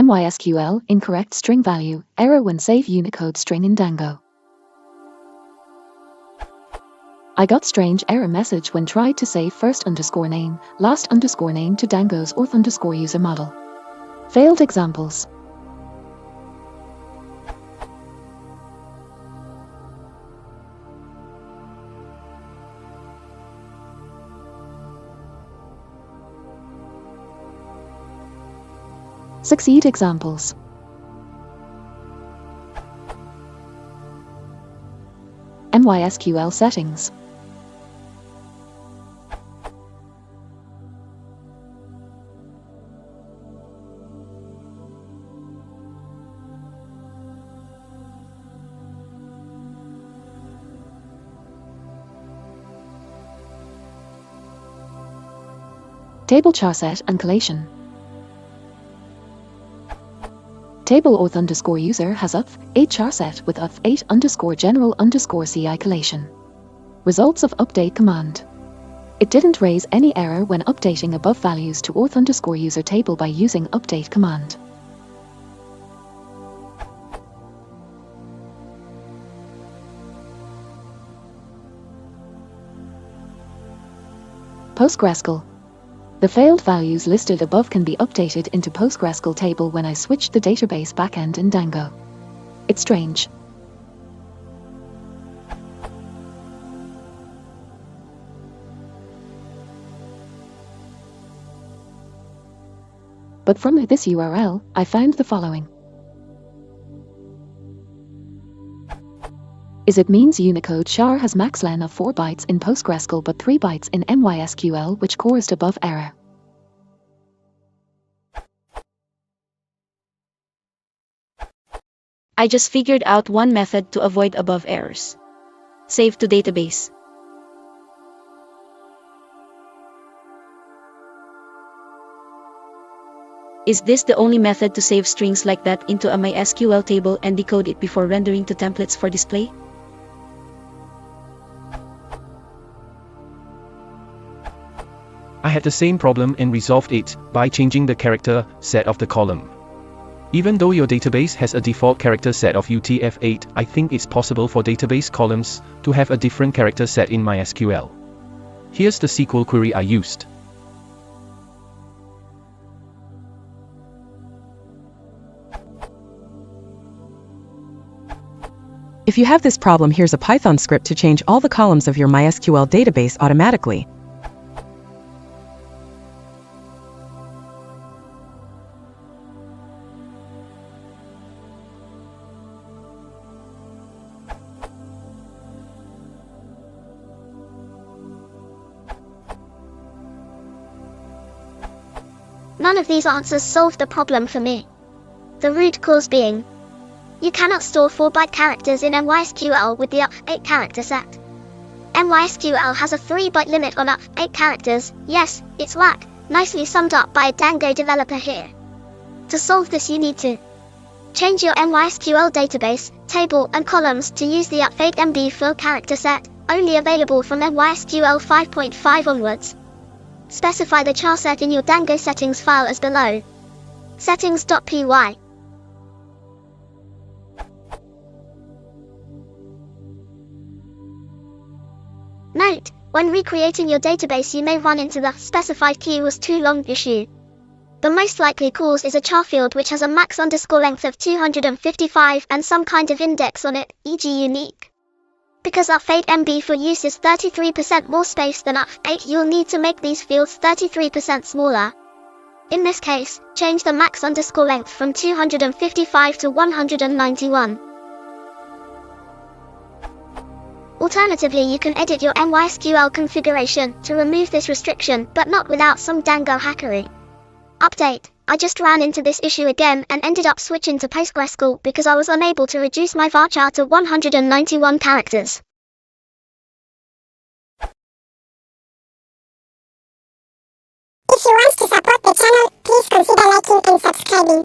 MySQL, incorrect string value, error when save Unicode string in Django. I got strange error message when tried to save first_name, last_name to Django's auth_user model. Failed examples. Succeed examples. MySQL settings. Table charset and collation. Table auth_user has UF8 charset with UF8_general_CI collation. Results of update command. It didn't raise any error when updating above values to auth_user table by using update command. PostgreSQL. The failed values listed above can be updated into PostgreSQL table when I switched the database backend in Django. It's strange. But from this URL, I found the following. It means Unicode char has max len of 4 bytes in PostgreSQL but 3 bytes in MySQL, which caused above error. I just figured out one method to avoid above errors. Save to database. Is this the only method to save strings like that into a MySQL table and decode it before rendering to templates for display? I had the same problem and resolved it by changing the character set of the column. Even though your database has a default character set of UTF-8, I think it's possible for database columns to have a different character set in MySQL. Here's the SQL query I used. If you have this problem, here's a Python script to change all the columns of your MySQL database automatically. None of these answers solved the problem for me. The root cause being, you cannot store 4-byte characters in MySQL with the UF8 character set. MySQL has a 3-byte limit on UF8 characters. Yes, it's whack, nicely summed up by a Django developer here. To solve this, you need to change your MySQL database, table and columns to use the UF8 MB4 character set, only available from MySQL 5.5 onwards. Specify the char set in your Django settings file as below. Settings.py. Note, when recreating your database you may run into the specified key was too long issue. The most likely cause is a char field which has a max underscore length of 255 and some kind of index on it, e.g. unique. Because UF8 MB4 uses 33% more space than UF8, you'll need to make these fields 33% smaller. In this case, change the max underscore length from 255 to 191. Alternatively, you can edit your MySQL configuration to remove this restriction, but not without some Django hackery. Update: I just ran into this issue again and ended up switching to PostgreSQL because I was unable to reduce my varchar to 191 characters. If you want to support the channel, please consider liking and subscribing.